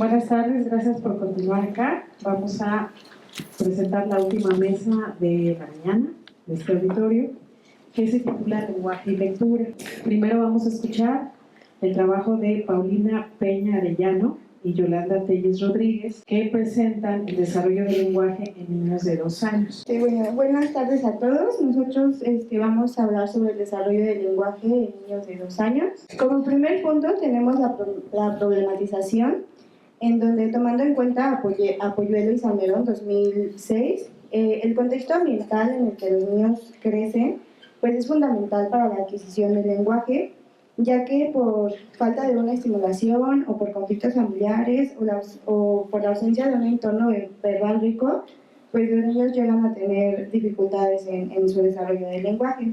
Buenas tardes, gracias por continuar acá. Vamos a presentar la última mesa de la mañana de este auditorio, que se titula Lenguaje y Lectura. Primero vamos a escuchar el trabajo de Paulina Peña Arellano y Yolanda Telles Rodríguez, que presentan el desarrollo del lenguaje en niños de 2 años. Sí, buenas tardes a todos. Nosotros vamos a hablar sobre el desarrollo del lenguaje en niños de 2 años. Como primer punto tenemos la problematización, en donde, tomando en cuenta a Polluelo y Salmerón 2006, el contexto ambiental en el que los niños crecen pues es fundamental para la adquisición del lenguaje, ya que por falta de una estimulación o por conflictos familiares o por la ausencia de un entorno verbal rico, pues los niños llegan a tener dificultades en su desarrollo del lenguaje.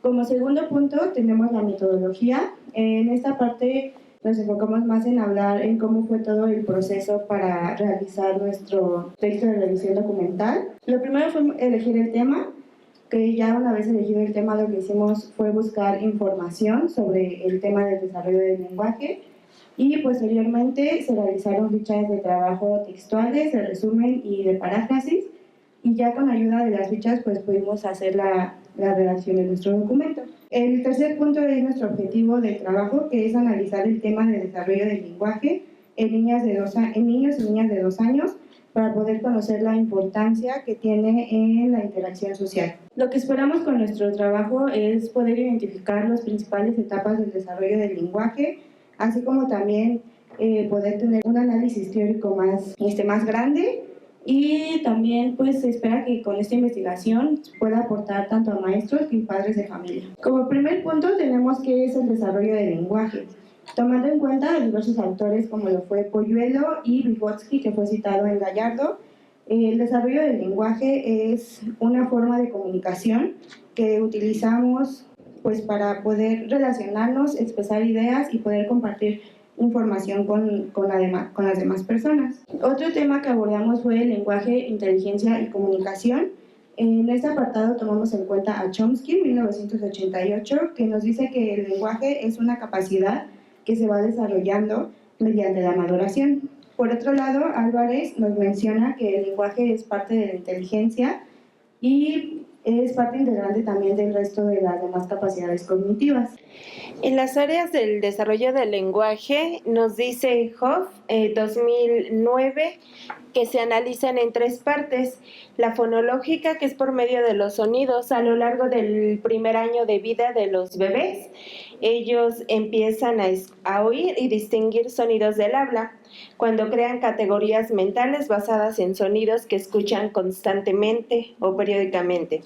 Como segundo punto tenemos la metodología. En esta parte nos enfocamos más en hablar en cómo fue todo el proceso para realizar nuestro texto de revisión documental. Lo primero fue elegir el tema, que ya una vez elegido el tema lo que hicimos fue buscar información sobre el tema del desarrollo del lenguaje y posteriormente se realizaron fichas de trabajo textuales, de resumen y de paráfrasis, y ya con ayuda de las fichas pues pudimos hacer la redacción de nuestro documento. El tercer punto es nuestro objetivo de trabajo, que es analizar el tema de desarrollo del lenguaje en niños y niñas de 2 años, para poder conocer la importancia que tiene en la interacción social. Lo que esperamos con nuestro trabajo es poder identificar las principales etapas del desarrollo del lenguaje, así como también poder tener un análisis teórico más grande, y también pues se espera que con esta investigación pueda aportar tanto a maestros y padres de familia. Como primer punto tenemos que es el desarrollo del lenguaje, tomando en cuenta diversos autores como lo fue Polluelo y Vygotsky, que fue citado en Gallardo. El desarrollo del lenguaje es una forma de comunicación que utilizamos pues para poder relacionarnos, expresar ideas y poder compartir información con las demás personas. Otro tema que abordamos fue el lenguaje, inteligencia y comunicación. En este apartado tomamos en cuenta a Chomsky, 1988, que nos dice que el lenguaje es una capacidad que se va desarrollando mediante la maduración. Por otro lado, Álvarez nos menciona que el lenguaje es parte de la inteligencia y es parte integrante también del resto de las demás capacidades cognitivas. En las áreas del desarrollo del lenguaje, nos dice Hoff, 2009, que se analizan en 3 partes. La fonológica, que es por medio de los sonidos. A lo largo del primer año de vida de los bebés, ellos empiezan a oír y distinguir sonidos del habla, cuando crean categorías mentales basadas en sonidos que escuchan constantemente o periódicamente.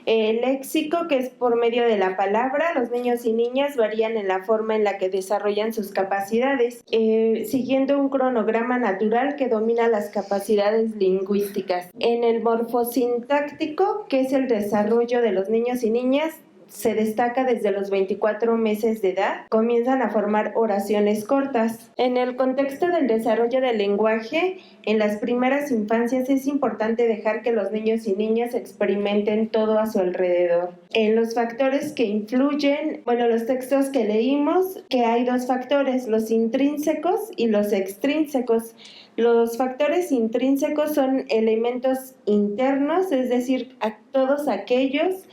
El léxico, que es por medio de la palabra. Los niños y niñas varían en la forma en la que desarrollan sus capacidades, siguiendo un cronograma natural que domina las capacidades lingüísticas. En el morfosintáctico, que es el desarrollo de los niños y niñas, se destaca desde los 24 meses de edad, comienzan a formar oraciones cortas. En el contexto del desarrollo del lenguaje, en las primeras infancias es importante dejar que los niños y niñas experimenten todo a su alrededor. En los factores que influyen, los textos que leímos, que hay 2 factores, los intrínsecos y los extrínsecos. Los factores intrínsecos son elementos internos, es decir, a todos aquellos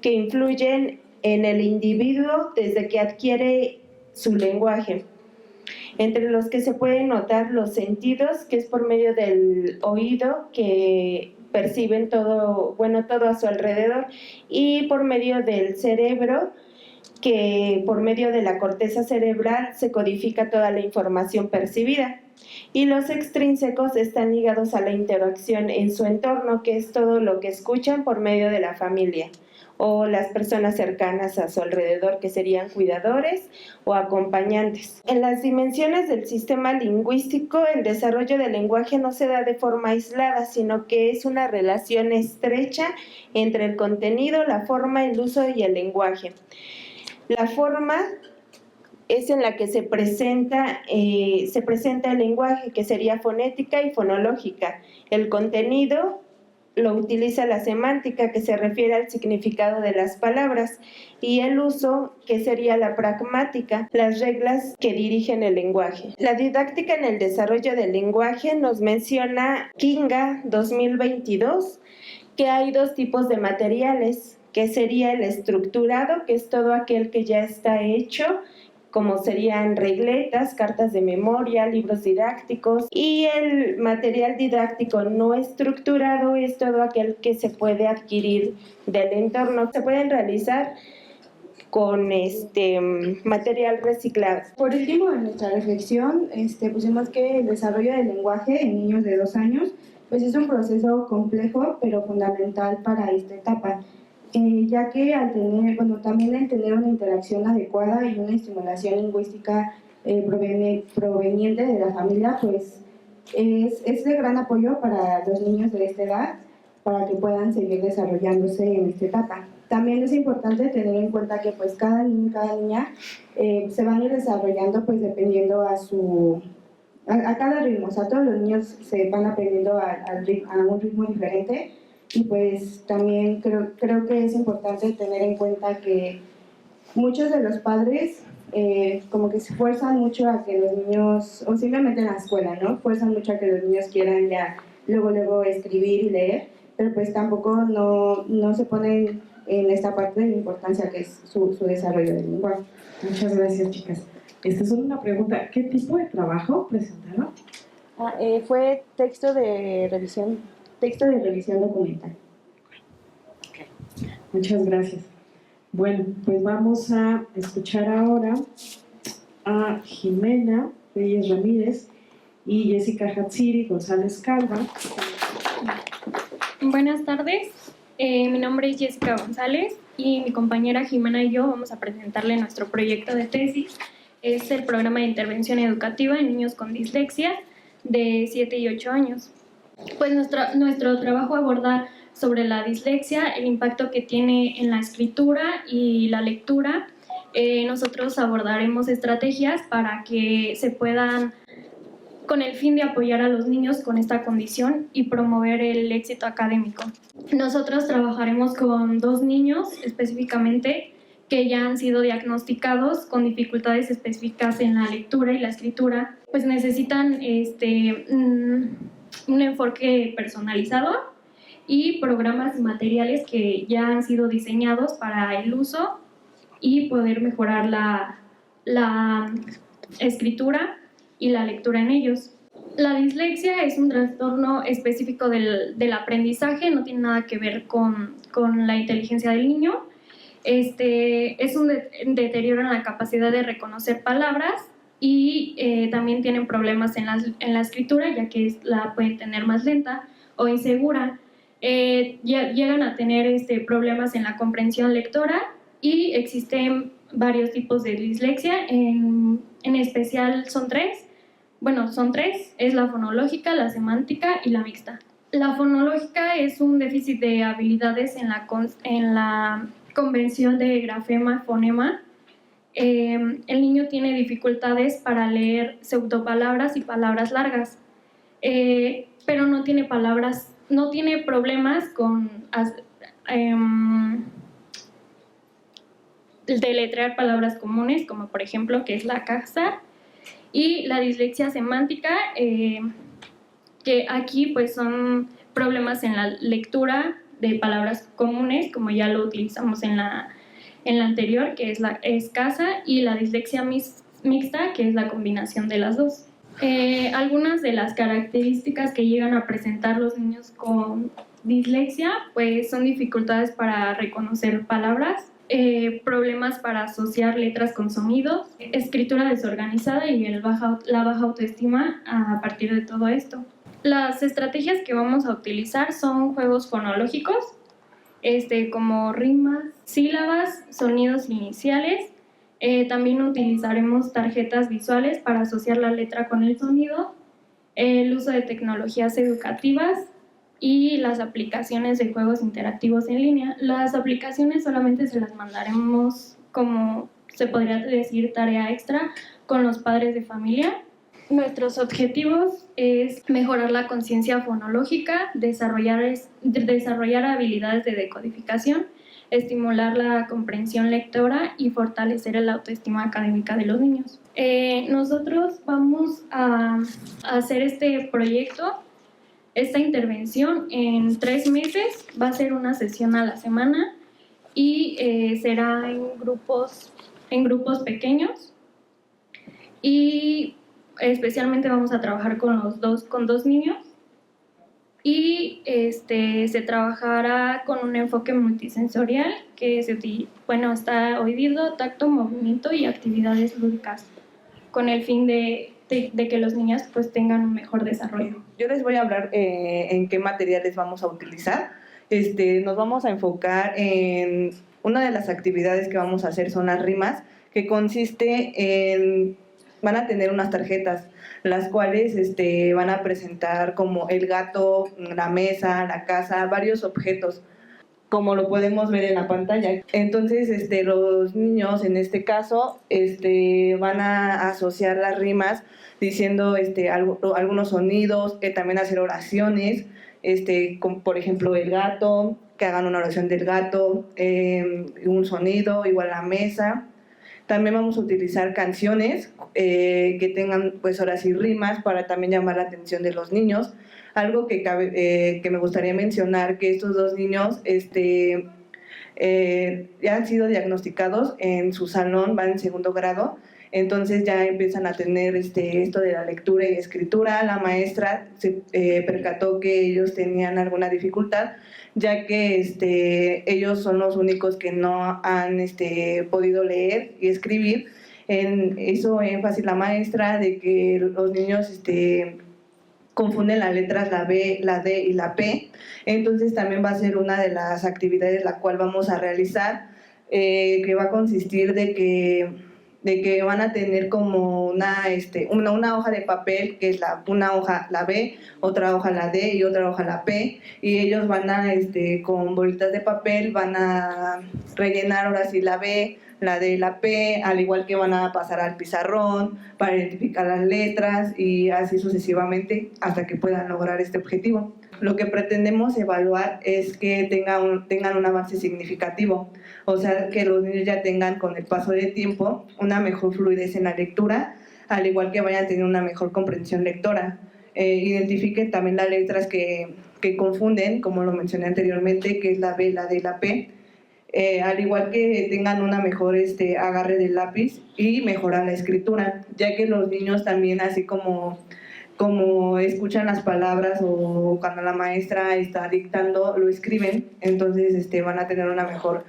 que influyen en el individuo desde que adquiere su lenguaje, entre los que se pueden notar los sentidos, que es por medio del oído, que perciben todo a su alrededor, y por medio del cerebro, que por medio de la corteza cerebral se codifica toda la información percibida. Y los extrínsecos están ligados a la interacción en su entorno, que es todo lo que escuchan por medio de la familia o las personas cercanas a su alrededor, que serían cuidadores o acompañantes. En las dimensiones del sistema lingüístico, el desarrollo del lenguaje no se da de forma aislada, sino que es una relación estrecha entre el contenido, la forma, el uso y el lenguaje. La forma es en la que se presenta el lenguaje, que sería fonética y fonológica. El contenido lo utiliza la semántica, que se refiere al significado de las palabras, y el uso, que sería la pragmática, las reglas que dirigen el lenguaje. La didáctica en el desarrollo del lenguaje nos menciona Kinga 2022, que hay dos tipos de materiales, que sería el estructurado, que es todo aquel que ya está hecho, como serían regletas, cartas de memoria, libros didácticos, y el material didáctico no estructurado es todo aquel que se puede adquirir del entorno. Se pueden realizar con material reciclado. Por último, en nuestra reflexión pusimos que el desarrollo del lenguaje en niños de 2 años pues es un proceso complejo pero fundamental para esta etapa. Ya que también al tener una interacción adecuada y una estimulación lingüística proveniente de la familia, pues es de gran apoyo para los niños de esta edad para que puedan seguir desarrollándose en esta etapa. También es importante tener en cuenta que pues cada niño y cada niña se van a ir desarrollando pues dependiendo a cada ritmo. O sea, todos los niños se van aprendiendo a un ritmo diferente. Y pues también creo que es importante tener en cuenta que muchos de los padres como que se esfuerzan mucho a que los niños, o simplemente en la escuela, ¿no? Fuerzan mucho a que los niños quieran ya luego escribir y leer, pero pues tampoco no se ponen en esta parte de la importancia que es su desarrollo del lenguaje. Muchas gracias, chicas. Esta es solo una pregunta. ¿Qué tipo de trabajo presentaron? Fue texto de revisión documental. Okay. Muchas gracias. Bueno, pues vamos a escuchar ahora a Jimena Reyes Ramírez y Jessica Hatsiri González Calva. Buenas tardes, mi nombre es Jessica González y mi compañera Jimena y yo vamos a presentarle nuestro proyecto de tesis. Es el programa de intervención educativa en niños con dislexia de 7 y 8 años. Pues nuestro trabajo aborda sobre la dislexia, el impacto que tiene en la escritura y la lectura. Nosotros abordaremos estrategias para que se puedan, con el fin de apoyar a los niños con esta condición y promover el éxito académico. Nosotros trabajaremos con 2 niños específicamente que ya han sido diagnosticados con dificultades específicas en la lectura y la escritura, pues necesitan un enfoque personalizado y programas y materiales que ya han sido diseñados para el uso y poder mejorar la escritura y la lectura en ellos. La dislexia es un trastorno específico del aprendizaje, no tiene nada que ver con la inteligencia del niño. Es un deterioro en la capacidad de reconocer palabras y también tienen problemas en la escritura, ya que la pueden tener más lenta o insegura. Llegan a tener problemas en la comprensión lectora y existen varios tipos de dislexia, en especial son 3. Bueno, son 3, es la fonológica, la semántica y la mixta. La fonológica es un déficit de habilidades en la convención de grafema-fonema. El niño tiene dificultades para leer pseudopalabras y palabras largas, pero no tiene problemas con deletrear palabras comunes, como por ejemplo que es la casa, y la dislexia semántica, que aquí pues son problemas en la lectura de palabras comunes, como ya lo utilizamos en la anterior, que es casa, y la dislexia mixta, que es la combinación de las dos. Algunas de las características que llegan a presentar los niños con dislexia pues son dificultades para reconocer palabras, problemas para asociar letras con sonidos, escritura desorganizada y la baja autoestima a partir de todo esto. Las estrategias que vamos a utilizar son juegos fonológicos, como rimas, sílabas, sonidos iniciales. También utilizaremos tarjetas visuales para asociar la letra con el sonido, el uso de tecnologías educativas y las aplicaciones de juegos interactivos en línea. Las aplicaciones solamente se las mandaremos, como se podría decir, tarea extra con los padres de familia. Nuestros objetivos es mejorar la conciencia fonológica, desarrollar habilidades de decodificación, estimular la comprensión lectora y fortalecer el autoestima académica de los niños. Nosotros vamos a hacer este proyecto, esta intervención en 3 meses. Va a ser una sesión a la semana y será en grupos pequeños, y especialmente vamos a trabajar con dos niños, y se trabajará con un enfoque multisensorial que está oído, tacto, movimiento y actividades lúdicas, con el fin de que los niños pues tengan un mejor desarrollo. Yo les voy a hablar en qué materiales vamos a utilizar. Nos vamos a enfocar en una de las actividades que vamos a hacer, son las rimas, que consiste en, van a tener unas tarjetas, las cuales van a presentar como el gato, la mesa, la casa, varios objetos, como lo podemos ver en la pantalla. Entonces, los niños, en este caso, van a asociar las rimas diciendo algunos sonidos, también hacer oraciones, como por ejemplo el gato, que hagan una oración del gato, un sonido, igual la mesa. También vamos a utilizar canciones que tengan, pues ahora sí, rimas, para también llamar la atención de los niños. Algo que me gustaría mencionar, que estos 2 niños ya han sido diagnosticados en su salón, van en 2º grado, entonces ya empiezan a tener esto de la lectura y escritura. La maestra se percató que ellos tenían alguna dificultad, ya que ellos son los únicos que no han podido leer y escribir. Hizo énfasis la maestra de que los niños confunden las letras, la B, la D y la P. Entonces también va a ser una de las actividades la cual vamos a realizar, que va a consistir de que van a tener como una hoja de papel, que es una hoja la B, otra hoja la D y otra hoja la P, y ellos van a, con bolitas de papel, van a rellenar ahora sí la B, la D y la P, al igual que van a pasar al pizarrón para identificar las letras, y así sucesivamente hasta que puedan lograr este objetivo. Lo que pretendemos evaluar es que tengan un avance significativo, o sea, que los niños ya tengan, con el paso del tiempo, una mejor fluidez en la lectura, al igual que vayan a tener una mejor comprensión lectora. Identifiquen también las letras que confunden, como lo mencioné anteriormente, que es la B, la D y la P, al igual que tengan una mejor agarre del lápiz y mejorar la escritura, ya que los niños también, así como escuchan las palabras o cuando la maestra está dictando, lo escriben, entonces van a tener una mejor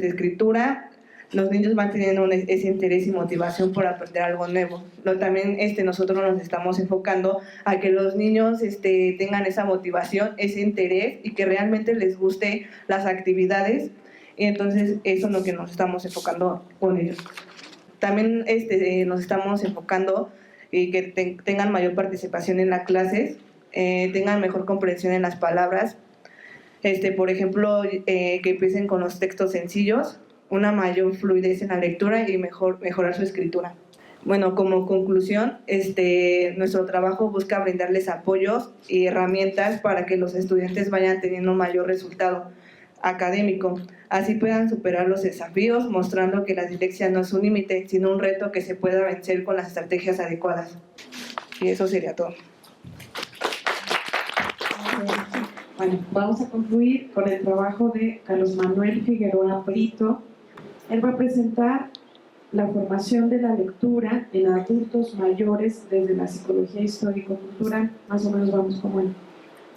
escritura. Los niños van teniendo ese interés y motivación por aprender algo nuevo. También nosotros nos estamos enfocando a que los niños tengan esa motivación, ese interés, y que realmente les guste las actividades, y entonces eso es lo que nos estamos enfocando con ellos. También nos estamos enfocando y que tengan mayor participación en las clases, tengan mejor comprensión en las palabras, por ejemplo, que empiecen con los textos sencillos, una mayor fluidez en la lectura y mejorar su escritura. Bueno, como conclusión, nuestro trabajo busca brindarles apoyos y herramientas para que los estudiantes vayan teniendo un mayor resultado académico, así puedan superar los desafíos, mostrando que la dislexia no es un límite, sino un reto que se pueda vencer con las estrategias adecuadas. Y eso sería todo. Bueno, vamos a concluir con el trabajo de Carlos Manuel Figueroa Brito. Él va a presentar la formación de la lectura en adultos mayores desde la psicología histórico-cultural. Más o menos vamos como en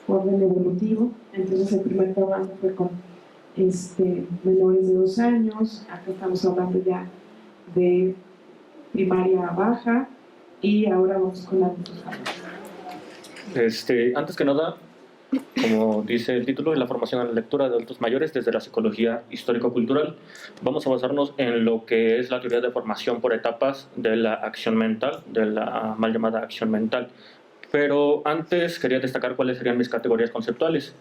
orden evolutivo. Entonces el primer trabajo fue con menores de 2 años. Acá estamos hablando ya de primaria baja, y ahora vamos con adultos mayores. Antes que nada, como dice el título, en la formación en la lectura de adultos mayores desde la psicología histórico-cultural, vamos a basarnos en lo que es la teoría de formación por etapas de la acción mental, de la mal llamada acción mental. Pero antes quería destacar cuáles serían mis categorías conceptuales,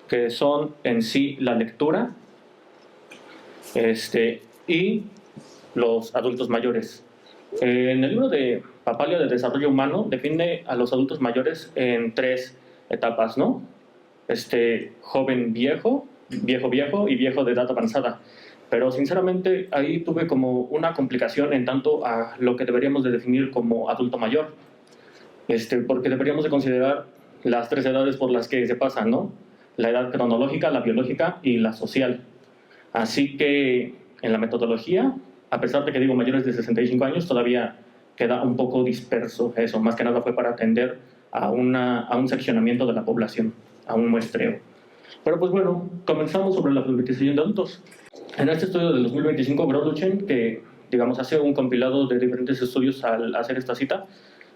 que son en sí la lectura y los adultos mayores. En el libro de Papalia de Desarrollo Humano define a los adultos mayores en 3 etapas, ¿no? Joven viejo, viejo viejo y viejo de edad avanzada. Pero sinceramente ahí tuve como una complicación en tanto a lo que deberíamos de definir como adulto mayor. Porque deberíamos de considerar las 3 edades por las que se pasan, ¿no? La edad cronológica, la biológica y la social. Así que en la metodología, a pesar de que digo mayores de 65 años, todavía queda un poco disperso eso. Más que nada fue para atender a un seccionamiento de la población, a un muestreo. Pero pues bueno, comenzamos sobre la alfabetización de adultos. En este estudio del 2025, Broduchen, que digamos hace un compilado de diferentes estudios al hacer esta cita,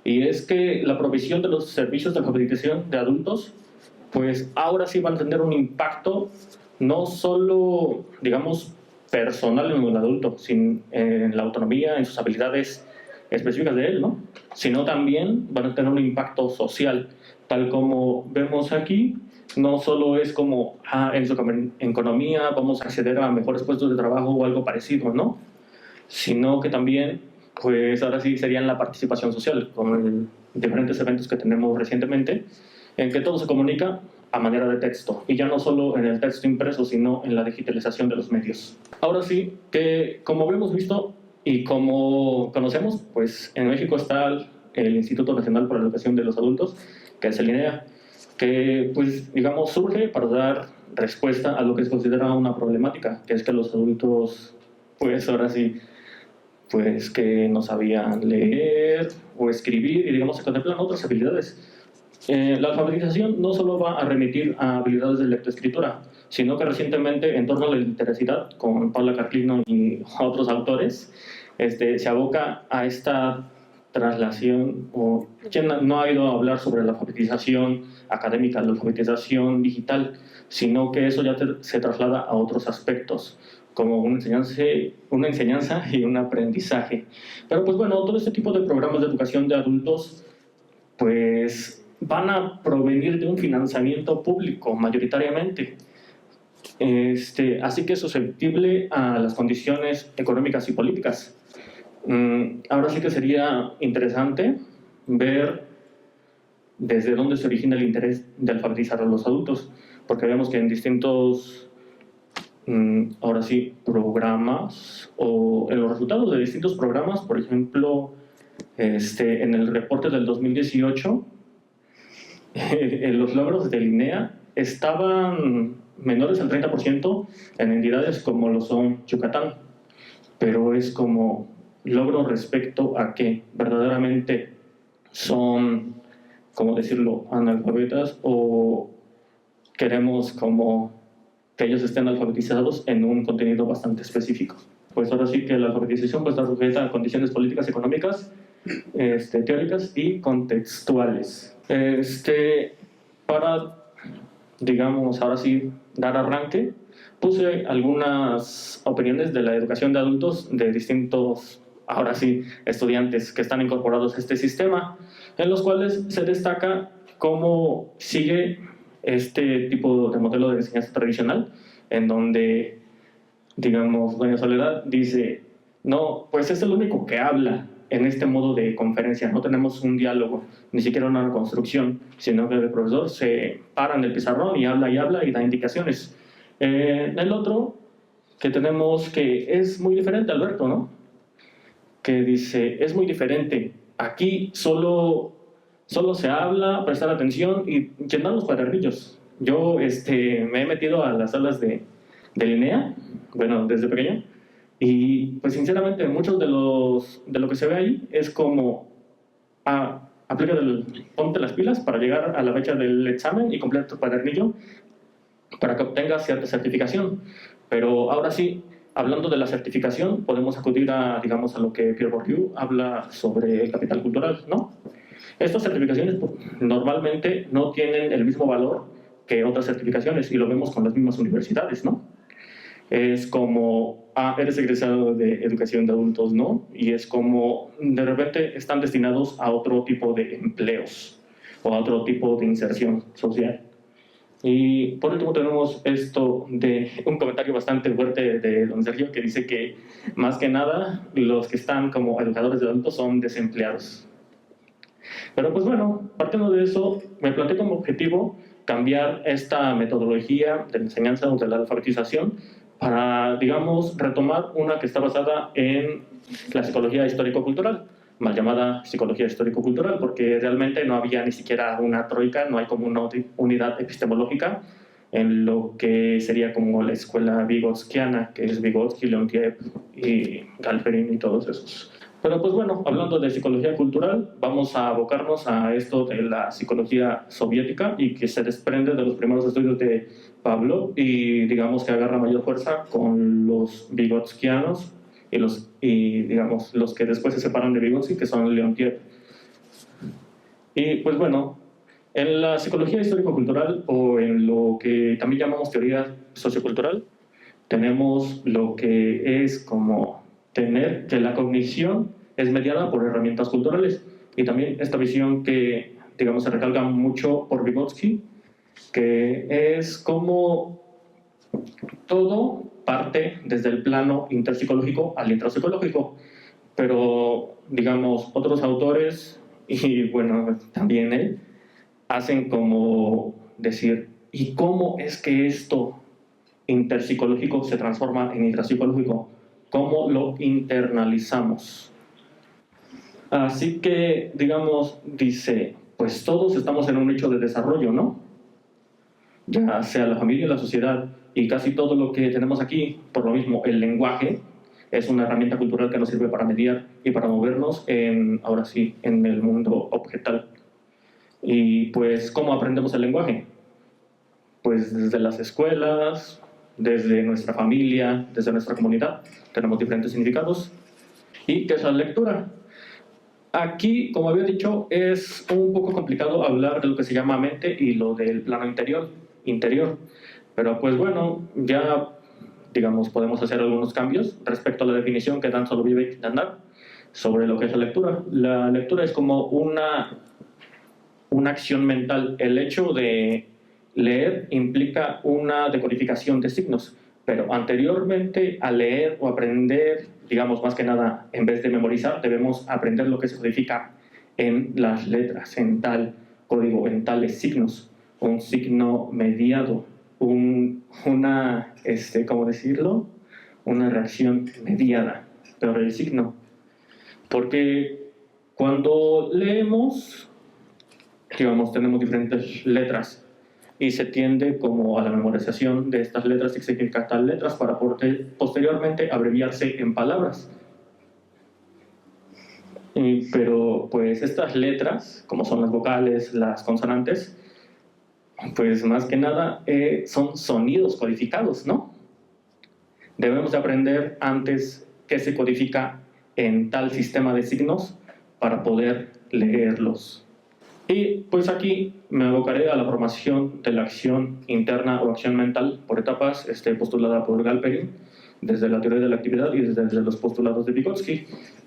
y es que la provisión de los servicios de alfabetización de adultos, pues ahora sí van a tener un impacto no solo, digamos, personal en el adulto, en la autonomía, en sus habilidades específicas de él, ¿no? Sino también van a tener un impacto social, tal como vemos aquí. No solo es como, en su economía vamos a acceder a mejores puestos de trabajo o algo parecido, ¿no? Sino que también, pues ahora sí serían la participación social, con diferentes eventos que tenemos recientemente, en que todo se comunica a manera de texto, y ya no solo en el texto impreso, sino en la digitalización de los medios. Ahora sí, que como hemos visto y como conocemos, pues en México está el Instituto Nacional para la Educación de los Adultos, que es el INEA, que pues digamos surge para dar respuesta a lo que se considera una problemática, que es que los adultos pues ahora sí pues que no sabían leer o escribir y digamos se contemplan otras habilidades. La alfabetización no solo va a remitir a habilidades de lectoescritura, sino que recientemente en torno a la literacidad con Paula Carlino y otros autores se aboca a esta traslación, o ¿quién no ha ido a hablar sobre la alfabetización académica, la alfabetización digital? Sino que eso ya se traslada a otros aspectos, como una enseñanza y un aprendizaje. Pero pues bueno, todo este tipo de programas de educación de adultos pues van a provenir de un financiamiento público mayoritariamente. Así que es susceptible a las condiciones económicas y políticas. Ahora sí que sería interesante ver desde dónde se origina el interés de alfabetizar a los adultos, porque vemos que en distintos, ahora sí, programas o en los resultados de distintos programas, por ejemplo, en el reporte del 2018, los logros del INEA estaban menores al 30% en entidades como lo son Yucatán, pero es como logro respecto a que verdaderamente son, ¿cómo decirlo?, analfabetas, o queremos como que ellos estén alfabetizados en un contenido bastante específico. Pues ahora sí que la alfabetización pues, está sujeta a condiciones políticas, económicas, teóricas y contextuales. Para, digamos, ahora sí, dar arranque, puse algunas opiniones de la educación de adultos de distintos, ahora sí, estudiantes que están incorporados a este sistema, en los cuales se destaca cómo sigue este tipo de modelo de enseñanza tradicional, en donde, digamos, doña Soledad dice, no, pues es el único que habla en este modo de conferencia, no tenemos un diálogo, ni siquiera una construcción, sino que el profesor se para en el pizarrón y habla y da indicaciones. El otro que tenemos que es muy diferente, Alberto, ¿no? Que dice, es muy diferente, aquí solo se habla, prestar atención y llenar los cuadernillos. Yo me he metido a las salas de INEA, bueno, desde pequeño, y pues sinceramente muchos de lo que se ve ahí es como ponte las pilas para llegar a la fecha del examen y completa tu cuadernillo para que obtengas cierta certificación. Pero ahora sí, hablando de la certificación, podemos acudir a, digamos, a lo que Pierre Bourdieu habla sobre el capital cultural, ¿no? Estas certificaciones normalmente no tienen el mismo valor que otras certificaciones y lo vemos con las mismas universidades, ¿no? Es como, eres egresado de educación de adultos, ¿no? Y es como, de repente están destinados a otro tipo de empleos o a otro tipo de inserción social. Y por último tenemos esto de un comentario bastante fuerte de don Sergio, que dice que más que nada los que están como educadores de adultos son desempleados. Pero pues bueno, partiendo de eso, me planteé como objetivo cambiar esta metodología de la enseñanza o de la alfabetización para, digamos, retomar una que está basada en la psicología histórico-cultural, mal llamada psicología histórico-cultural, porque realmente no había ni siquiera una troika, no hay como una unidad epistemológica en lo que sería como la escuela vygotskiana, que es Vygotsky, Leontiev y Galperin y todos esos. Pero pues bueno, hablando de psicología cultural, vamos a abocarnos a esto de la psicología soviética y que se desprende de los primeros estudios de Pavlov y digamos que agarra mayor fuerza con los vygotskianos y digamos los que después se separan de Vygotsky, que son Leontiev. Y pues bueno, en la psicología histórico-cultural o en lo que también llamamos teoría sociocultural, tenemos lo que es como tener que la cognición es mediada por herramientas culturales y también esta visión que digamos se recalca mucho por Vygotsky, que es como todo parte desde el plano interpsicológico al intrapsicológico, pero digamos otros autores y bueno también él hacen como decir, ¿y cómo es que esto interpsicológico se transforma en intrapsicológico? ¿Cómo lo internalizamos? Así que, digamos, dice, pues todos estamos en un hecho de desarrollo, ¿no? Ya sea la familia, la sociedad y casi todo lo que tenemos aquí, por lo mismo, el lenguaje es una herramienta cultural que nos sirve para mediar y para movernos ahora sí, en el mundo objetal. Y pues, ¿cómo aprendemos el lenguaje? Pues desde las escuelas, desde nuestra familia, desde nuestra comunidad, tenemos diferentes significados. ¿Y qué es la lectura? Aquí, como había dicho, es un poco complicado hablar de lo que se llama mente y lo del plano interior. Pero pues bueno, ya digamos podemos hacer algunos cambios respecto a la definición que dan Soloviev y Dannat sobre lo que es la lectura. La lectura es como una acción mental. El hecho de leer implica una decodificación de signos, pero anteriormente a leer o aprender, digamos más que nada, en vez de memorizar, debemos aprender lo que se codifica en las letras, en tal código, en tales signos, un signo mediado, una reacción mediada, pero el signo. Porque cuando leemos, digamos, tenemos diferentes letras y se tiende como a la memorización de estas letras y significar tal letras para posteriormente abreviarse en palabras. Pero pues estas letras, como son las vocales, las consonantes, pues más que nada son sonidos codificados, ¿no? Debemos de aprender antes qué se codifica en tal sistema de signos para poder leerlos. Y pues aquí me abocaré a la formación de la acción interna o acción mental por etapas, postulada por Galperin, desde la teoría de la actividad y desde los postulados de Vygotsky,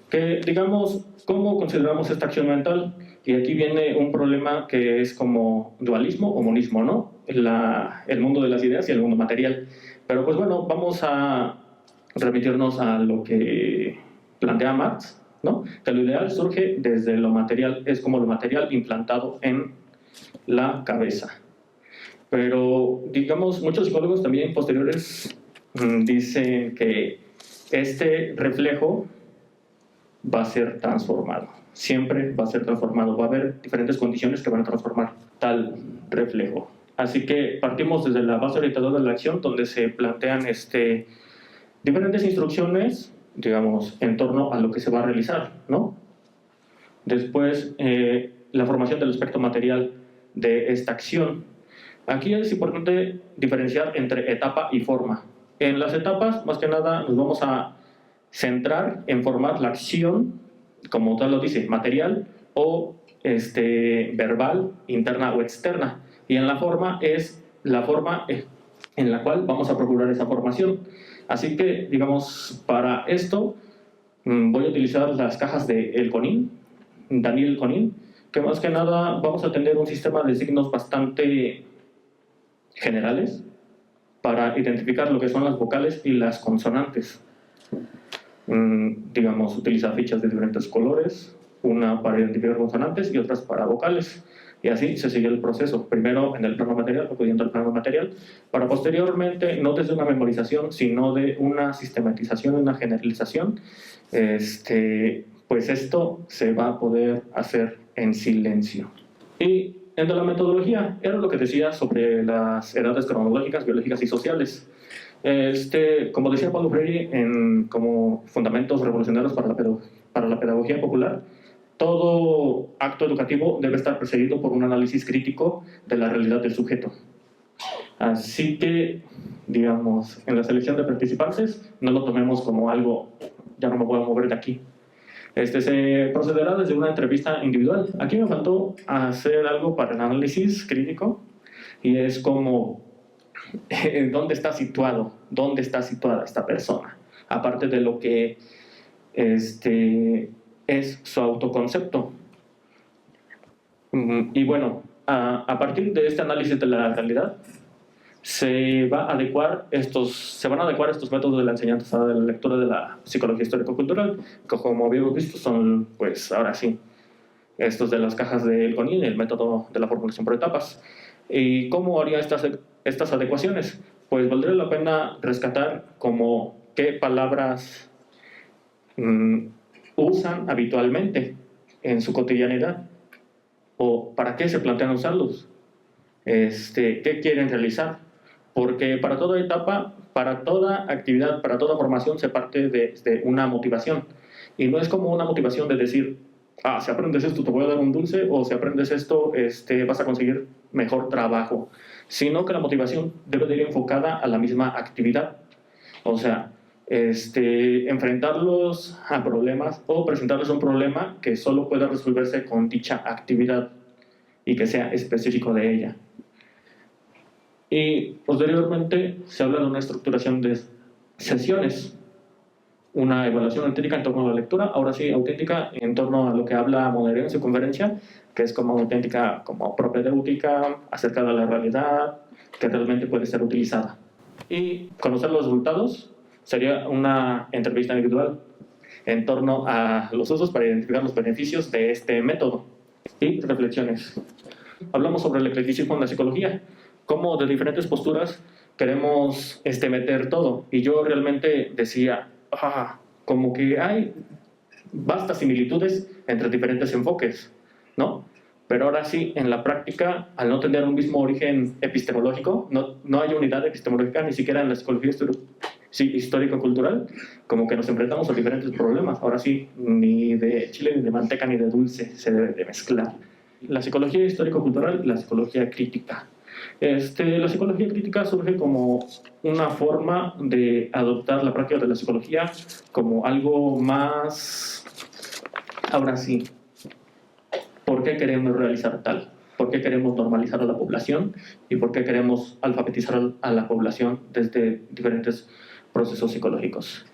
que digamos, ¿cómo consideramos esta acción mental? Y aquí viene un problema que es como dualismo o monismo, ¿no? El mundo de las ideas y el mundo material. Pero pues bueno, vamos a remitirnos a lo que plantea Marx, ¿no? Que lo ideal surge desde lo material, es como lo material implantado en la cabeza. Pero, digamos, muchos psicólogos también posteriores dicen que este reflejo va a ser transformado, siempre va a ser transformado, va a haber diferentes condiciones que van a transformar tal reflejo. Así que partimos desde la base orientadora de la acción, donde se plantean diferentes instrucciones, digamos, en torno a lo que se va a realizar, ¿no? Después, la formación del aspecto material de esta acción. Aquí es importante diferenciar entre etapa y forma. En las etapas, más que nada, nos vamos a centrar en formar la acción, como tal lo dice, material o verbal, interna o externa. Y en la forma es la forma en la cual vamos a procurar esa formación. Así que, digamos, para esto voy a utilizar las cajas de Daniel Elkonin, que más que nada vamos a tener un sistema de signos bastante generales para identificar lo que son las vocales y las consonantes. Digamos, utiliza fichas de diferentes colores, una para identificar consonantes y otras para vocales. Y así se sigue el proceso, primero en el plano material, acudiendo al plano material, para posteriormente, no desde una memorización, sino de una sistematización, una generalización, pues esto se va a poder hacer en silencio. Y en la metodología, era lo que decía sobre las edades cronológicas, biológicas y sociales. Como decía Paulo Freire, como fundamentos revolucionarios para la pedagogía popular, todo acto educativo debe estar precedido por un análisis crítico de la realidad del sujeto. Así que, digamos, en la selección de participantes, no lo tomemos como algo, ya no me puedo mover de aquí. Se procederá desde una entrevista individual. Aquí me faltó hacer algo para el análisis crítico, y es como, ¿dónde está situado? ¿Dónde está situada esta persona? Aparte de lo que es su autoconcepto. Y bueno, a partir de este análisis de la realidad, se van a adecuar estos métodos de la enseñanza de la lectura de la psicología histórico-cultural, que como habíamos visto son, pues ahora sí, estos de las cajas del CONIN, el método de la formulación por etapas. ¿Y cómo haría estas adecuaciones? Pues valdría la pena rescatar como qué palabras usan habitualmente en su cotidianidad, o para qué se plantean usarlos, qué quieren realizar, porque para toda etapa, para toda actividad, para toda formación se parte de una motivación, y no es como una motivación de decir, si aprendes esto te voy a dar un dulce, o si aprendes esto vas a conseguir mejor trabajo, sino que la motivación debe de ir enfocada a la misma actividad, o sea, enfrentarlos a problemas o presentarles un problema que solo pueda resolverse con dicha actividad y que sea específico de ella. Y posteriormente se habla de una estructuración de sesiones, una evaluación auténtica en torno a la lectura, ahora sí auténtica en torno a lo que habla Monedero en su conferencia, que es como auténtica, como propedéutica, acercada a la realidad, que realmente puede ser utilizada. Y conocer los resultados sería una entrevista individual en torno a los usos para identificar los beneficios de este método. Y reflexiones. Hablamos sobre el eclecticismo en la psicología, cómo de diferentes posturas queremos meter todo. Y yo realmente decía, como que hay vastas similitudes entre diferentes enfoques, ¿no? Pero ahora sí, en la práctica, al no tener un mismo origen epistemológico, no hay unidad epistemológica ni siquiera en la psicología histórico-cultural, como que nos enfrentamos a diferentes problemas. Ahora sí, ni de chile, ni de manteca, ni de dulce se debe de mezclar. La psicología histórico-cultural y la psicología crítica. La psicología crítica surge como una forma de adoptar la práctica de la psicología como algo más, ahora sí, ¿por qué queremos realizar tal? ¿Por qué queremos normalizar a la población? ¿Y por qué queremos alfabetizar a la población desde diferentes procesos psicológicos?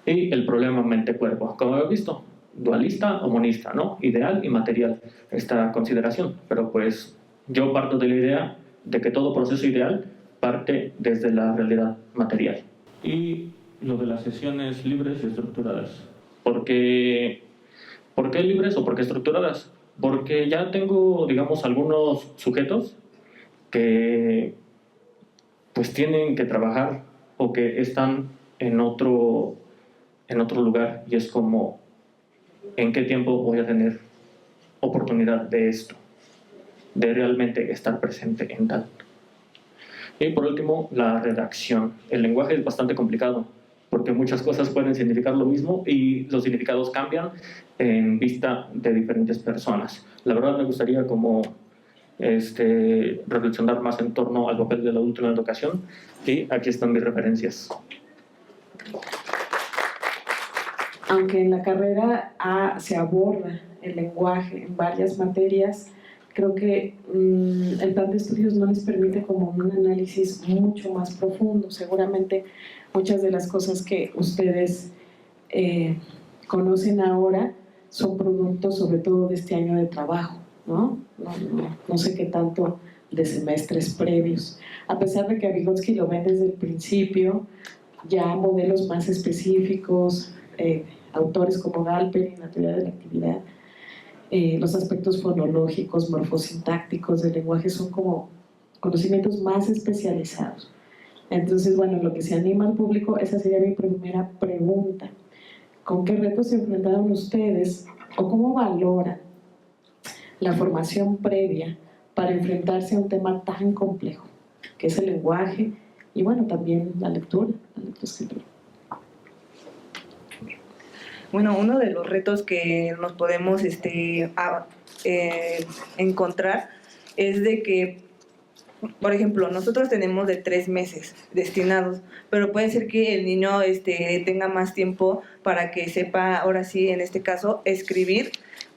Y el problema mente-cuerpo, como hemos visto, dualista o monista, ¿no? Ideal y material, esta consideración. Pero pues yo parto de la idea de que todo proceso ideal parte desde la realidad material. Y lo de las sesiones libres y estructuradas. ¿Por qué libres o por qué estructuradas? Porque ya tengo, digamos, algunos sujetos que pues tienen que trabajar o que están en otro lugar, y es como, ¿en qué tiempo voy a tener oportunidad de esto? De realmente estar presente en tal. Y por último, la redacción. El lenguaje es bastante complicado, porque muchas cosas pueden significar lo mismo y los significados cambian en vista de diferentes personas. La verdad me gustaría como reflexionar más en torno al papel del adulto en la educación, y aquí están mis referencias. Aunque en la carrera se aborda el lenguaje en varias materias, creo que el plan de estudios no les permite como un análisis mucho más profundo. Seguramente muchas de las cosas que ustedes conocen ahora son productos sobre todo de este año de trabajo, ¿no? No sé qué tanto de semestres previos. A pesar de que a Vygotsky lo ven desde el principio, ya modelos más específicos, autores como Galperin en la teoría de la actividad, los aspectos fonológicos, morfosintácticos del lenguaje son como conocimientos más especializados. Entonces, bueno, lo que se anima al público, esa sería mi primera pregunta. ¿Con qué retos se enfrentaron ustedes o cómo valoran la formación previa para enfrentarse a un tema tan complejo, que es el lenguaje y, bueno, también la lectoescritura? Bueno, uno de los retos que nos podemos encontrar es de que, por ejemplo, nosotros tenemos de 3 meses destinados, pero puede ser que el niño tenga más tiempo para que sepa, ahora sí, en este caso, escribir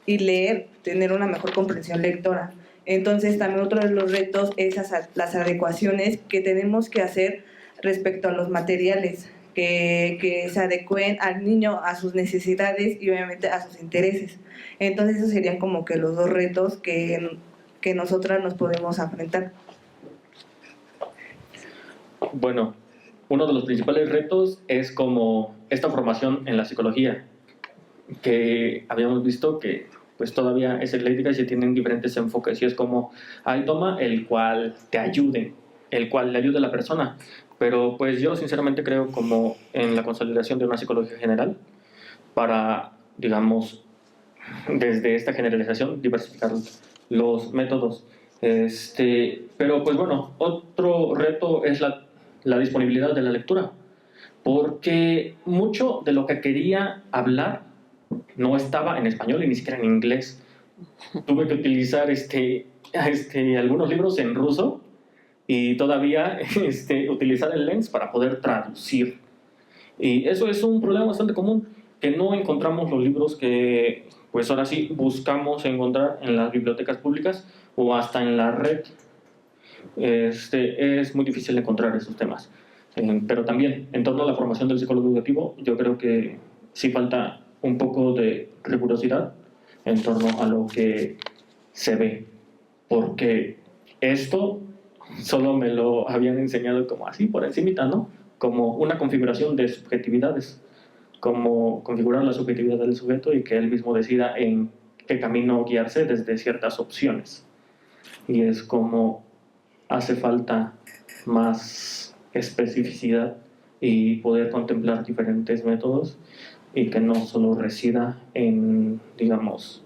y leer, tener una mejor comprensión lectora. Entonces, también otro de los retos es las adecuaciones que tenemos que hacer respecto a los materiales, que se adecúen al niño, a sus necesidades y obviamente a sus intereses. Entonces, esos serían como que los 2 retos que nosotras nos podemos enfrentar. Bueno, uno de los principales retos es como esta formación en la psicología, que habíamos visto que pues todavía es ecléctica y se tienen diferentes enfoques, y es como hay toma el cual te ayude, el cual le ayude a la persona, pero pues yo sinceramente creo como en la consolidación de una psicología general para, digamos, desde esta generalización diversificar los métodos. Pero pues bueno, otro reto es la disponibilidad de la lectura, porque mucho de lo que quería hablar no estaba en español y ni siquiera en inglés. Tuve que utilizar algunos libros en ruso y todavía utilizar el Lens para poder traducir. Y eso es un problema bastante común, que no encontramos los libros que, pues ahora sí, buscamos encontrar en las bibliotecas públicas o hasta en la red. Es muy difícil encontrar esos temas. Pero también, en torno a la formación del psicólogo educativo, yo creo que sí falta un poco de rigurosidad en torno a lo que se ve, porque esto solo me lo habían enseñado como así por encimita, ¿no? Como una configuración de subjetividades, como configurar la subjetividad del sujeto y que él mismo decida en qué camino guiarse desde ciertas opciones. Y es como hace falta más especificidad y poder contemplar diferentes métodos y que no solo resida en, digamos,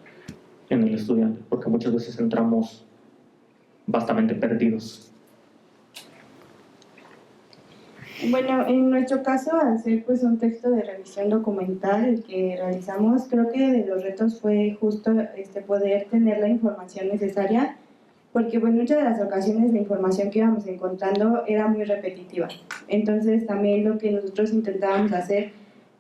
en el estudiante, porque muchas veces entramos bastante perdidos. Bueno, en nuestro caso, al ser pues un texto de revisión documental el que realizamos, creo que de los retos fue justo poder tener la información necesaria, porque pues muchas de las ocasiones la información que íbamos encontrando era muy repetitiva. Entonces también lo que nosotros intentábamos hacer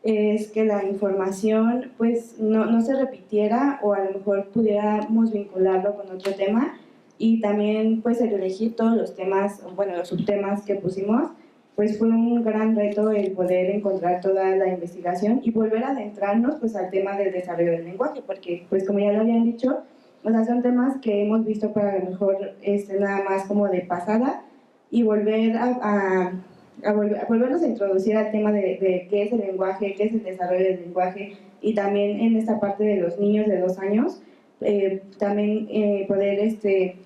es que la información pues no se repitiera, o a lo mejor pudiéramos vincularlo con otro tema, y también pues el elegir todos los temas, bueno, los subtemas que pusimos, pues fue un gran reto el poder encontrar toda la investigación y volver a adentrarnos pues al tema del desarrollo del lenguaje, porque pues como ya lo habían dicho, o sea, son temas que hemos visto para a lo mejor nada más como de pasada, y volver volvernos a introducir al tema de qué es el lenguaje, qué es el desarrollo del lenguaje, y también en esta parte de los niños de 2 años, también poder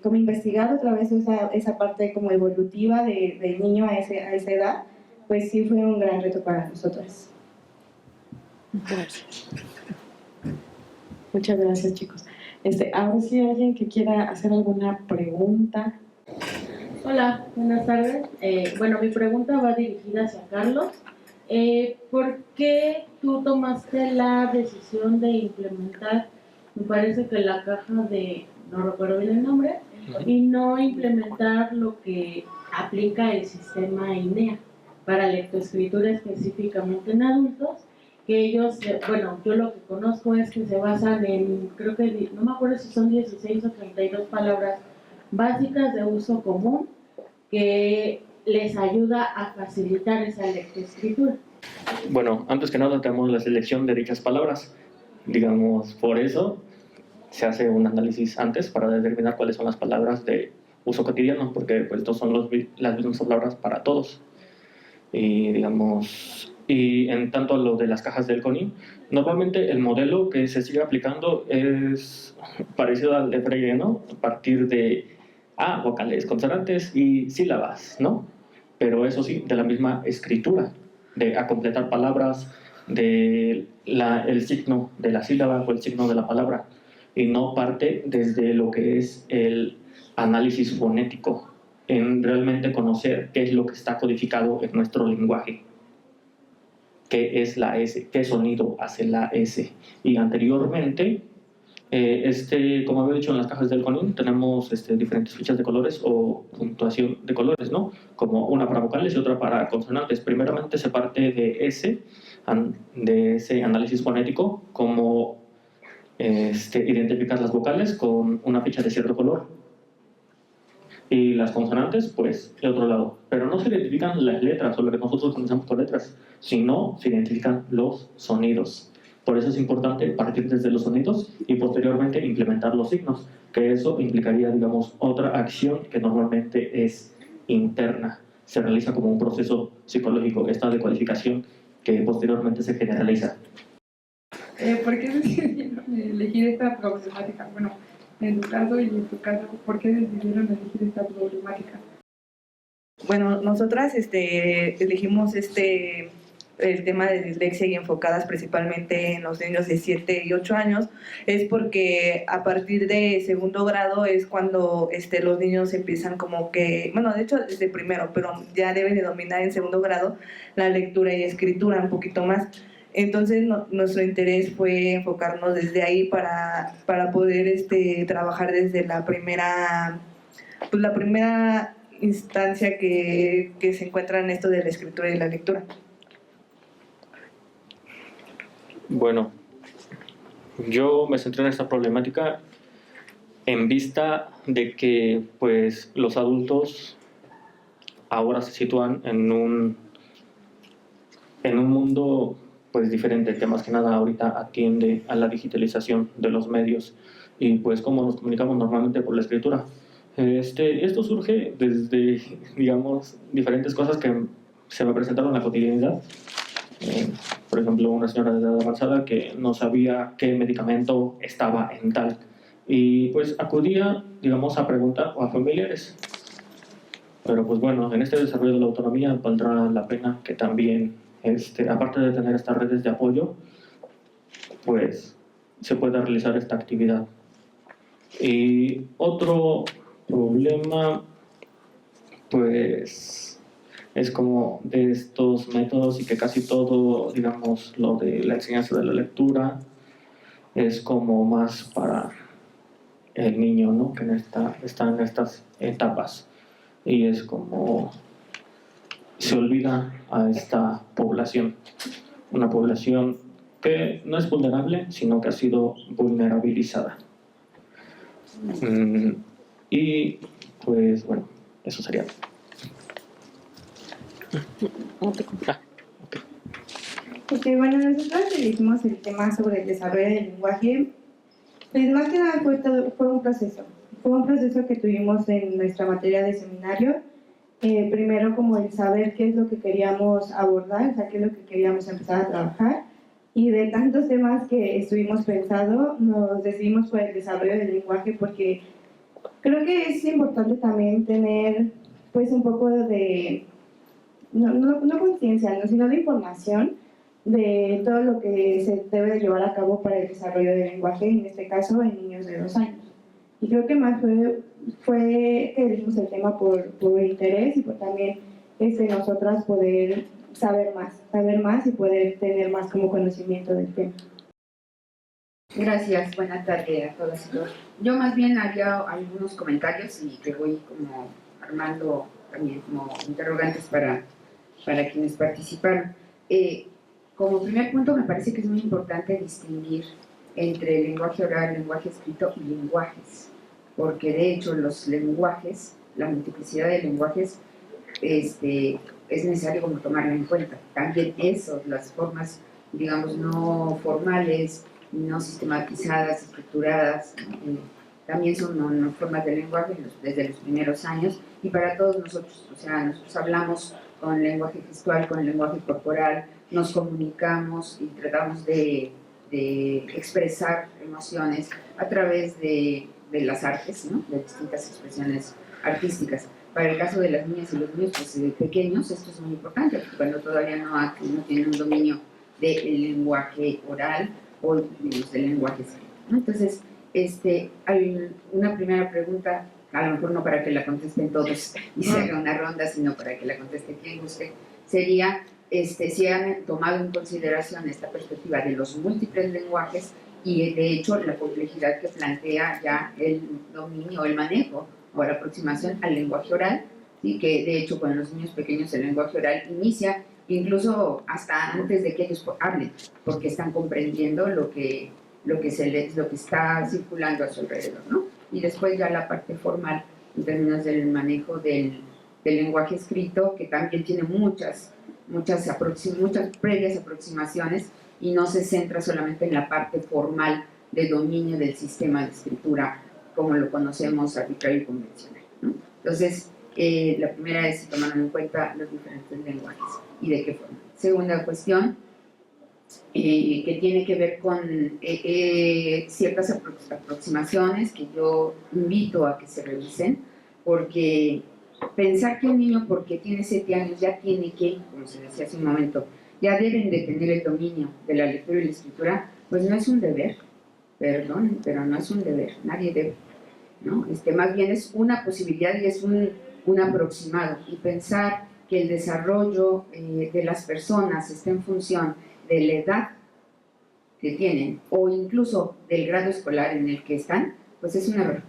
como investigar otra vez esa parte como evolutiva del niño a esa edad, pues sí fue un gran reto para nosotras. Gracias. Muchas gracias, chicos. Ahora sí, alguien que quiera hacer alguna pregunta. Hola, buenas tardes. Bueno, mi pregunta va dirigida hacia Carlos. ¿Por qué tú tomaste la decisión de implementar, me parece que la caja de, no recuerdo bien el nombre, y no implementar lo que aplica el sistema INEA para lectoescritura específicamente en adultos? Que ellos, bueno, yo lo que conozco es que se basan en, creo que, no me acuerdo si son 16 o 32 palabras básicas de uso común que les ayuda a facilitar esa lectoescritura. Bueno, antes que nada tenemos la selección de dichas palabras. Digamos, por eso se hace un análisis antes para determinar cuáles son las palabras de uso cotidiano, porque pues no son las mismas palabras para todos. Y digamos, y en tanto a lo de las cajas del CONI, normalmente el modelo que se sigue aplicando es parecido al de Freire, ¿no? A partir de vocales, consonantes y sílabas, ¿no? Pero eso sí, de la misma escritura, de a completar palabras, de el signo de la sílaba o el signo de la palabra, y no parte desde lo que es el análisis fonético, en realmente conocer qué es lo que está codificado en nuestro lenguaje, qué es la S, qué sonido hace la S. Y anteriormente, como había dicho en las cajas del CONIN, tenemos diferentes fichas de colores o puntuación de colores, ¿no? Como una para vocales y otra para consonantes. Primeramente se parte de ese análisis fonético, como identificar las vocales con una ficha de cierto color, y las consonantes, pues, de otro lado. Pero no se identifican las letras o lo que nosotros conocemos por letras, sino se identifican los sonidos. Por eso es importante partir desde los sonidos y posteriormente implementar los signos, que eso implicaría, digamos, otra acción que normalmente es interna. Se realiza como un proceso psicológico, esta decodificación que posteriormente se generaliza. ¿Por qué decidieron elegir esta problemática? Bueno, en tu caso y en tu caso, ¿por qué decidieron elegir esta problemática? Bueno, nosotras elegimos el tema de dislexia y enfocadas principalmente en los niños de 7 y 8 años, es porque a partir de segundo grado es cuando los niños empiezan como que, bueno, de hecho desde primero, pero ya deben de dominar en segundo grado la lectura y escritura un poquito más. Entonces nuestro interés fue enfocarnos desde ahí para poder trabajar desde la primera instancia que se encuentra en esto de la escritura y la lectura. Bueno, yo me centré en esta problemática en vista de que pues los adultos ahora se sitúan en un mundo pues diferente, que más que nada ahorita atiende a la digitalización de los medios y pues cómo nos comunicamos normalmente por la escritura. Esto surge desde, digamos, diferentes cosas que se me presentaron en la cotidianidad. Por ejemplo, una señora de edad avanzada que no sabía qué medicamento estaba en tal, y pues acudía, digamos, a preguntar o a familiares. Pero pues bueno, en este desarrollo de la autonomía valdrá la pena que también, aparte de tener estas redes de apoyo, pues se pueda realizar esta actividad. Y otro problema, pues, es como de estos métodos y que casi todo, digamos, lo de la enseñanza de la lectura es como más para el niño, ¿no? Que está en estas etapas, y es como se olvida a esta población, una población que no es vulnerable, sino que ha sido vulnerabilizada. Y pues bueno, eso sería. Bueno, nosotros elegimos el tema sobre el desarrollo del lenguaje. Pues más que nada fue un proceso. Fue un proceso que tuvimos en nuestra materia de seminario. Primero como el saber qué es lo que queríamos abordar, o sea, qué es lo que queríamos empezar a trabajar. Y de tantos temas que estuvimos pensando, nos decidimos por el desarrollo del lenguaje porque creo que es importante también tener pues un poco de, no conciencia, ¿no? Sino de información de todo lo que se debe de llevar a cabo para el desarrollo del lenguaje, en este caso en niños de 2 años. Y creo que más fue que elegimos el tema por interés y por también nosotras poder saber más y poder tener más como conocimiento del tema. Gracias, buenas tardes a todas y todos. Yo más bien haría algunos comentarios y que voy como armando también como interrogantes para quienes participaron. Como primer punto me parece que es muy importante distinguir entre el lenguaje oral, lenguaje escrito y lenguajes, porque de hecho los lenguajes, la multiplicidad de lenguajes, es necesario como tomarlo en cuenta. También eso, las formas, digamos, no formales, no sistematizadas, estructuradas, también son formas de lenguaje desde los primeros años, y para todos nosotros, o sea, nosotros hablamos con lenguaje gestual, con lenguaje corporal, nos comunicamos y tratamos de expresar emociones a través de las artes, ¿no? De distintas expresiones artísticas. Para el caso de las niñas y los niños pues, pequeños, esto es muy importante, porque cuando todavía no tienen un dominio del lenguaje oral o del lenguaje escrito, ¿no? Entonces, hay una primera pregunta, a lo mejor no para que la contesten todos y se haga una ronda, sino para que la conteste quien guste, sería si han tomado en consideración esta perspectiva de los múltiples lenguajes y de hecho la complejidad que plantea ya el dominio, el manejo o la aproximación al lenguaje oral, y que de hecho con los niños pequeños el lenguaje oral inicia incluso hasta antes de que ellos hablen, porque están comprendiendo lo que está circulando a su alrededor, ¿no? Y después ya la parte formal en términos del manejo del lenguaje escrito, que también tiene muchas previas aproximaciones y no se centra solamente en la parte formal de dominio del sistema de escritura como lo conocemos arbitrario y convencional, ¿no? Entonces, la primera es si tomaron en cuenta los diferentes lenguajes y de qué forma. Segunda cuestión, que tiene que ver con ciertas aproximaciones que yo invito a que se revisen, porque pensar que un niño porque tiene 7 años ya tiene que, como se decía hace un momento, ya deben de tener el dominio de la lectura y la escritura, pues no es un deber, perdón, pero no es un deber, nadie debe, ¿no? Más bien es una posibilidad y es un aproximado, y pensar que el desarrollo de las personas está en función de la edad que tienen o incluso del grado escolar en el que están, pues es un error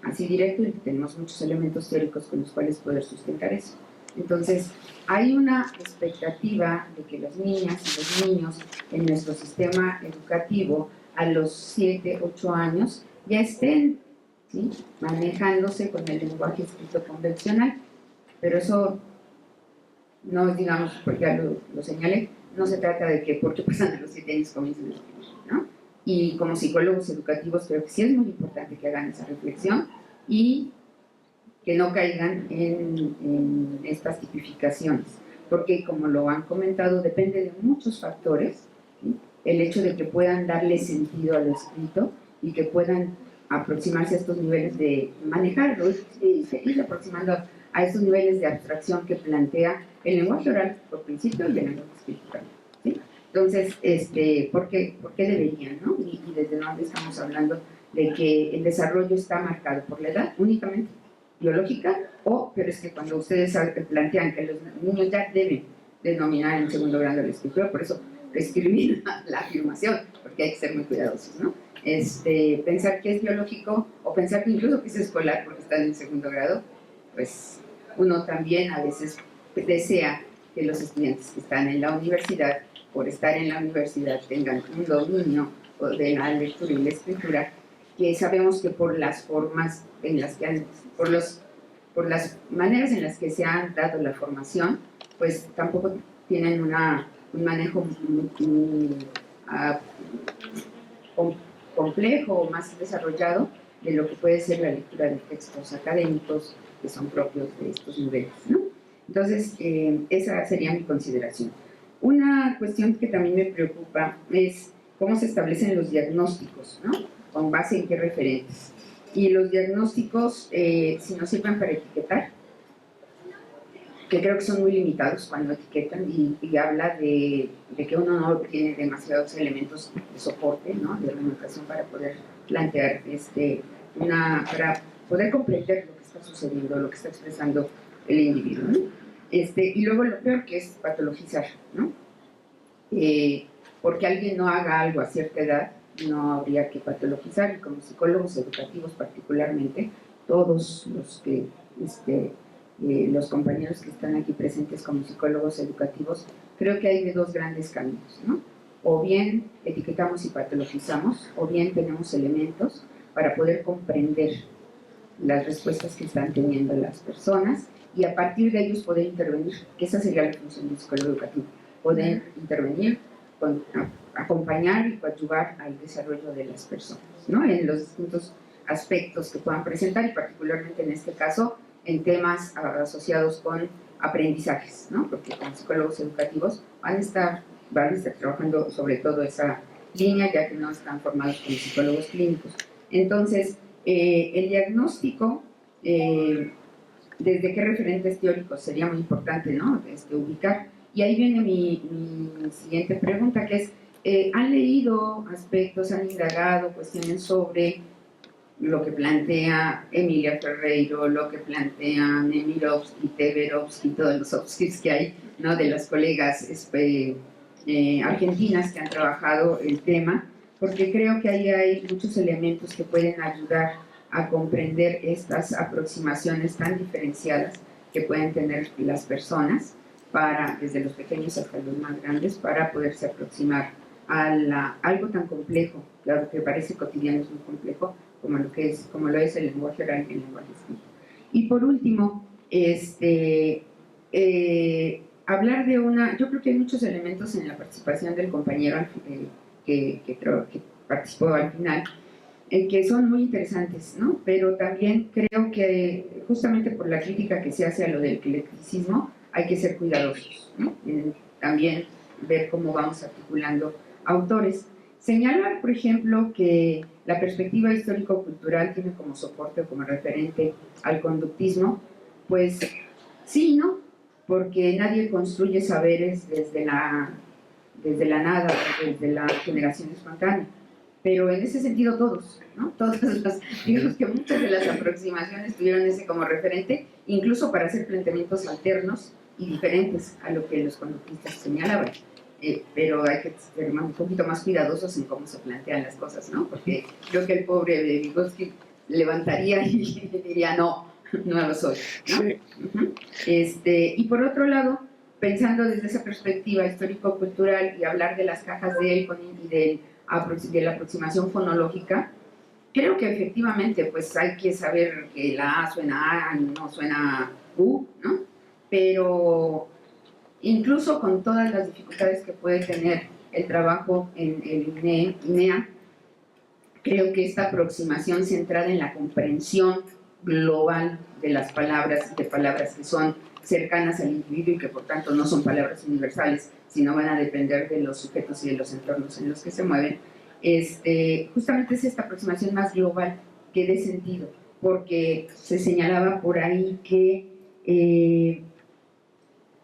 así directo, y tenemos muchos elementos teóricos con los cuales poder sustentar eso. Entonces, hay una expectativa de que las niñas y los niños en nuestro sistema educativo a los 7, 8 años ya estén, ¿sí?, manejándose con el lenguaje escrito convencional, pero eso no, digamos, porque ya lo señalé, no se trata de que porque pasan a los 7 años comiencen a escribir, ¿no? Y como psicólogos educativos creo que sí es muy importante que hagan esa reflexión y que no caigan en estas tipificaciones, porque como lo han comentado, depende de muchos factores, ¿sí?, el hecho de que puedan darle sentido a lo escrito y que puedan aproximarse a estos niveles de manejarlo y seguir aproximando a estos niveles de abstracción que plantea el lenguaje oral por principio y el lenguaje escrito también, ¿sí? Entonces, ¿por qué deberían, no? Y desde dónde estamos hablando de que el desarrollo está marcado por la edad únicamente biológica, pero es que cuando ustedes plantean que los niños ya deben denominar en segundo grado la escritura, por eso escribir la afirmación, porque hay que ser muy cuidadosos, ¿no? Pensar que es biológico o pensar que incluso que es escolar porque están en segundo grado, pues uno también a veces desea que los estudiantes que están en la universidad, por estar en la universidad, tengan un dominio de la lectura y la escritura, que sabemos que por las formas en las que por las maneras en las que se han dado la formación, pues tampoco tienen un manejo complejo o más desarrollado de lo que puede ser la lectura de textos académicos que son propios de estos niveles, ¿no? Entonces, esa sería mi consideración. Una cuestión que también me preocupa es cómo se establecen los diagnósticos, ¿no? Con base en qué referentes. Y los diagnósticos, si nos sirven para etiquetar, que creo que son muy limitados cuando etiquetan y habla de que uno no tiene demasiados elementos de soporte, ¿no?, de argumentación para poder plantear, para poder comprender lo que está sucediendo, lo que está expresando el individuo, ¿no? Y luego lo peor que es patologizar, ¿no? Porque alguien no haga algo a cierta edad, no habría que patologizar, y como psicólogos educativos particularmente, todos los que los compañeros que están aquí presentes como psicólogos educativos, creo que hay de dos grandes caminos, ¿no? O bien etiquetamos y patologizamos, o bien tenemos elementos para poder comprender las respuestas que están teniendo las personas y a partir de ellos poder intervenir, que esa sería la función del psicólogo educativo, poder intervenir, acompañar y coadyuvar al desarrollo de las personas, ¿no?, en los distintos aspectos que puedan presentar y particularmente en este caso en temas asociados con aprendizajes, ¿no? Porque como psicólogos educativos van a estar trabajando sobre todo esa línea, ya que no están formados como psicólogos clínicos. Entonces, el diagnóstico, ¿desde qué referentes teóricos? Sería muy importante, ¿no? Ubicar. Y ahí viene mi siguiente pregunta, que es, ¿han leído aspectos, han indagado cuestiones sobre lo que plantea Emilia Ferreiro, lo que plantean Emirovsky, Teverovsky, todos los Ovskis que hay, ¿no? De las colegas argentinas que han trabajado el tema, porque creo que ahí hay muchos elementos que pueden ayudar a comprender estas aproximaciones tan diferenciadas que pueden tener las personas, desde los pequeños hasta los más grandes, para poderse aproximar a algo tan complejo, claro que parece cotidiano, es muy complejo, como lo es el lenguaje oral y el lenguaje escrito. Y por último, hablar de yo creo que hay muchos elementos en la participación del compañero que participó al final, que son muy interesantes, ¿no? Pero también creo que justamente por la crítica que se hace a lo del eclecticismo, hay que ser cuidadosos, ¿no? También ver cómo vamos articulando autores. Señalar, por ejemplo, que la perspectiva histórico-cultural tiene como soporte o como referente al conductismo, pues sí, ¿no? Porque nadie construye saberes desde la nada, desde la generación espontánea. Pero en ese sentido todos, ¿no? Digamos que muchas de las aproximaciones tuvieron ese como referente, incluso para hacer planteamientos alternos y diferentes a lo que los conductistas señalaban. Pero hay que ser un poquito más cuidadosos en cómo se plantean las cosas, ¿no? Porque creo que el pobre Vygotsky levantaría y diría, no lo soy, ¿no? Sí. Y por otro lado, pensando desde esa perspectiva histórico-cultural y hablar de las cajas de Elkon y de la aproximación fonológica, creo que efectivamente pues hay que saber que la A suena A y no suena U, ¿no? Pero incluso con todas las dificultades que puede tener el trabajo en el INEA, creo que esta aproximación centrada en la comprensión global de las palabras, de palabras que son cercanas al individuo y que por tanto no son palabras universales, sino van a depender de los sujetos y de los entornos en los que se mueven, justamente es esta aproximación más global que dé sentido, porque se señalaba por ahí que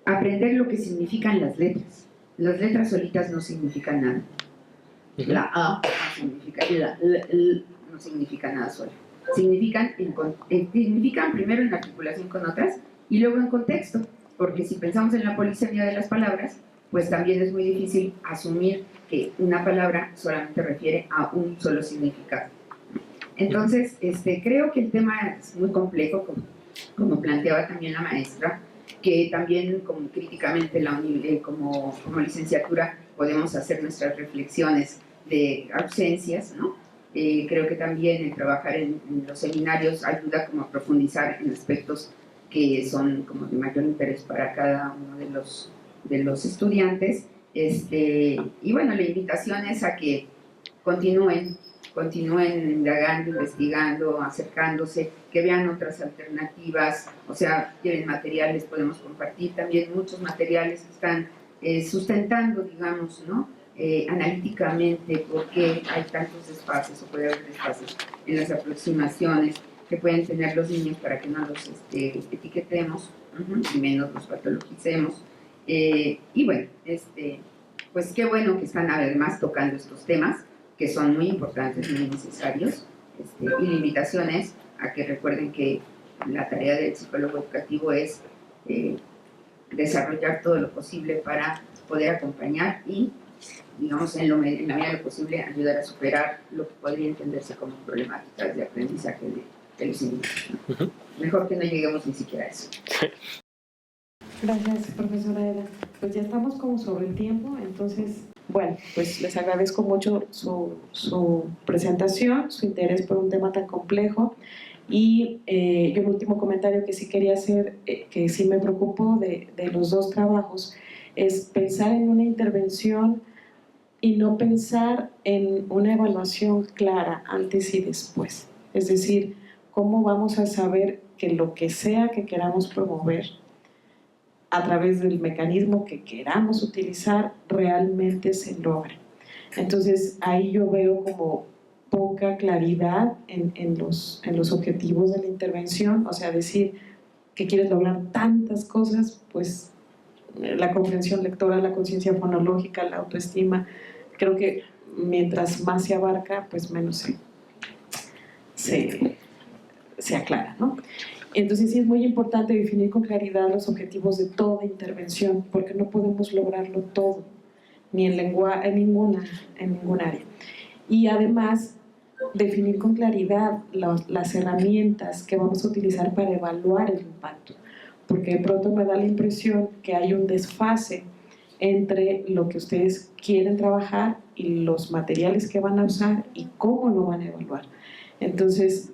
aprender lo que significan las letras solitas no significan nada. La A no significa, la L no significa nada sola. Significan primero en articulación con otras y luego en contexto, porque si pensamos en la polisemia de las palabras, pues también es muy difícil asumir que una palabra solamente refiere a un solo significado. Entonces, creo que el tema es muy complejo, como planteaba también la maestra, que también como críticamente como licenciatura podemos hacer nuestras reflexiones de ausencias, ¿no? Creo que también el trabajar en los seminarios ayuda como a profundizar en aspectos que son como de mayor interés para cada uno de los estudiantes. Y bueno, la invitación es a que continúen indagando, investigando, acercándose, que vean otras alternativas, o sea, quieren materiales, podemos compartir también muchos materiales que están sustentando, digamos, ¿no? Analíticamente por qué hay tantos espacios o puede haber espacios en las aproximaciones que pueden tener los niños para que no los etiquetemos y menos los patologicemos. Y bueno, pues qué bueno que están además tocando estos temas que son muy importantes, muy necesarios, y la invitación es a que recuerden que la tarea del psicólogo educativo es desarrollar todo lo posible para poder acompañar y, digamos, en la medida de lo posible, ayudar a superar lo que podría entenderse como problemáticas de aprendizaje de los individuos, ¿no? Mejor que no lleguemos ni siquiera a eso. Gracias, profesora Eda. Pues ya estamos como sobre el tiempo, entonces, bueno, pues les agradezco mucho su presentación, su interés por un tema tan complejo y un último comentario que sí quería hacer, que sí me preocupó de los dos trabajos, es pensar en una intervención y no pensar en una evaluación clara antes y después. Es decir, ¿cómo vamos a saber que lo que sea que queramos promover a través del mecanismo que queramos utilizar realmente se logra? Entonces ahí yo veo como poca claridad en los objetivos de la intervención, o sea, decir que quieres lograr tantas cosas, pues la comprensión lectora, la conciencia fonológica, la autoestima, creo que mientras más se abarca, pues menos se aclara, ¿no? Entonces sí es muy importante definir con claridad los objetivos de toda intervención, porque no podemos lograrlo todo, ni en ninguna área. Y además, definir con claridad las herramientas que vamos a utilizar para evaluar el impacto, porque de pronto me da la impresión que hay un desfase entre lo que ustedes quieren trabajar y los materiales que van a usar y cómo lo van a evaluar. Entonces,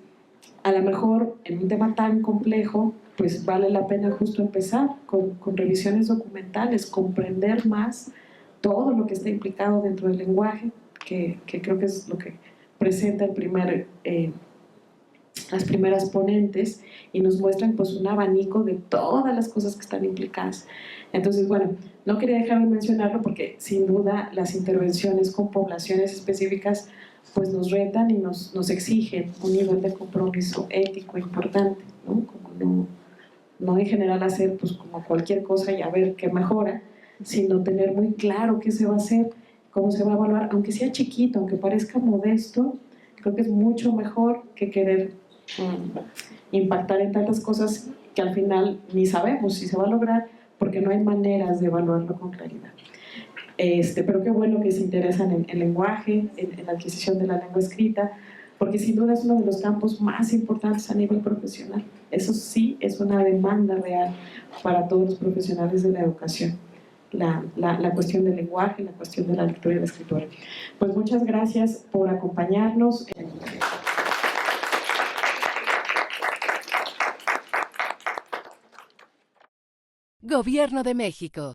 a lo mejor en un tema tan complejo, pues vale la pena justo empezar con revisiones documentales, comprender más todo lo que está implicado dentro del lenguaje, que creo que es lo que presenta las primeras ponentes, y nos muestran pues un abanico de todas las cosas que están implicadas. Entonces, bueno, no quería dejar de mencionarlo porque sin duda las intervenciones con poblaciones específicas pues nos retan y nos exigen un nivel de compromiso ético importante, ¿no? Como no en general hacer pues como cualquier cosa y a ver qué mejora, sino tener muy claro qué se va a hacer, cómo se va a evaluar, aunque sea chiquito, aunque parezca modesto, creo que es mucho mejor que querer impactar en tantas cosas que al final ni sabemos si se va a lograr porque no hay maneras de evaluarlo con claridad. Pero qué bueno que se interesan en el lenguaje, en la adquisición de la lengua escrita, porque sin duda es uno de los campos más importantes a nivel profesional. Eso sí es una demanda real para todos los profesionales de la educación. La cuestión del lenguaje, la cuestión de la lectura y la escritura. Pues muchas gracias por acompañarnos. Gobierno de México.